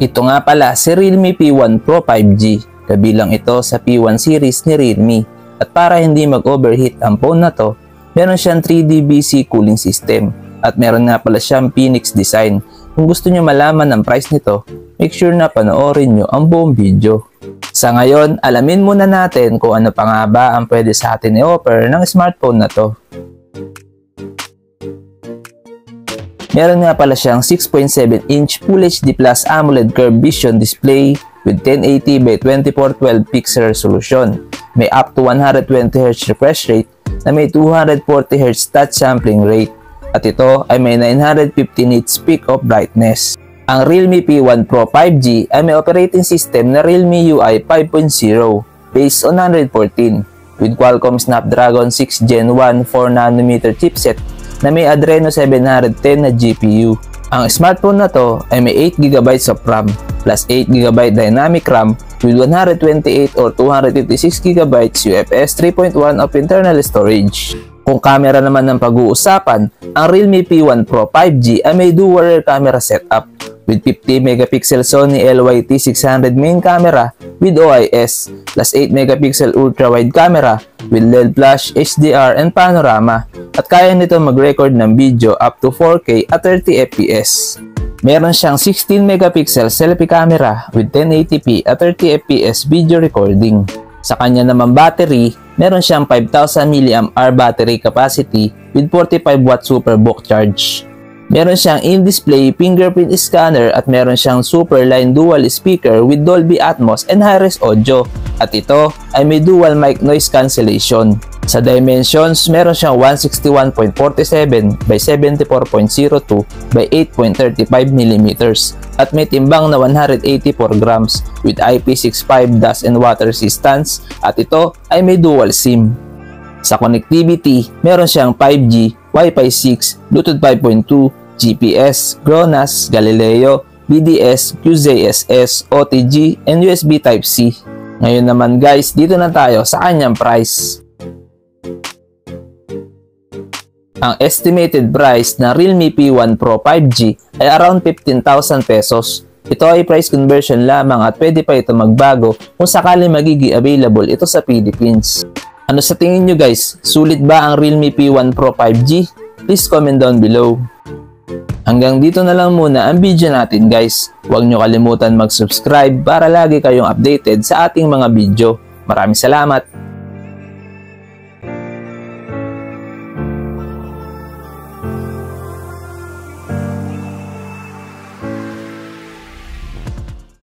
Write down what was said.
Ito nga pala si Realme P1 Pro 5G. Kabilang ito sa P1 series ni Realme. At para hindi mag-overheat ang phone na to, meron siyang 3DBC cooling system. At meron nga pala siyang Phoenix design. Kung gusto nyo malaman ang price nito, make sure na panoorin nyo ang buong video. Sa ngayon, alamin muna natin kung ano pa nga ba ang pwede sa atin i-offer ng smartphone na to. Meron nga pala siyang 6.7-inch Full HD Plus AMOLED Curved Vision display with 1080 by 2412 pixel resolution. May up to 120Hz refresh rate na may 240Hz touch sampling rate. At ito ay may 950 nits peak of brightness. Ang Realme P1 Pro 5G ay may operating system na Realme UI 5.0 based on Android 14 with Qualcomm Snapdragon 6 Gen 1 4nm chipset na may Adreno 710 na GPU. Ang smartphone na to ay may 8GB of RAM plus 8GB dynamic RAM with 128 or 256GB UFS 3.1 of internal storage. Kung camera naman ng pag-uusapan, ang Realme P1 Pro 5G ay may dual rear camera setup with 50MP Sony LYT600 main camera with OIS plus 8MP ultra-wide camera with LED flash, HDR, and panorama at kaya nito mag-record ng video up to 4K at 30fps. Meron siyang 16MP selfie camera with 1080p at 30fps video recording. Sa kanya naman battery, meron siyang 5,000 mAh battery capacity with 45W superbook charge. Meron siyang in-display fingerprint scanner at meron siyang Superline dual speaker with Dolby Atmos and high-res audio. At ito ay may dual mic noise cancellation. Sa dimensions, meron siyang 161.47 by 74.02 by 8.35mm at may timbang na 184 grams with IP65 dust and water resistance at ito ay may dual SIM. Sa connectivity, meron siyang 5G, Wi-Fi 6, Bluetooth 5.2, GPS, GLONASS, Galileo, BDS, QZSS, OTG, and USB Type-C. Ngayon naman guys, dito na tayo sa kanyang price. Ang estimated price ng Realme P1 Pro 5G ay around 15,000 pesos. Ito ay price conversion lamang at pwede pa ito magbago kung sakali magiging available ito sa Philippines. Ano sa tingin nyo guys? Sulit ba ang Realme P1 Pro 5G? Please comment down below. Hanggang dito na lang muna ang video natin guys. Huwag nyo kalimutan mag-subscribe para lagi kayong updated sa ating mga video. Maraming salamat!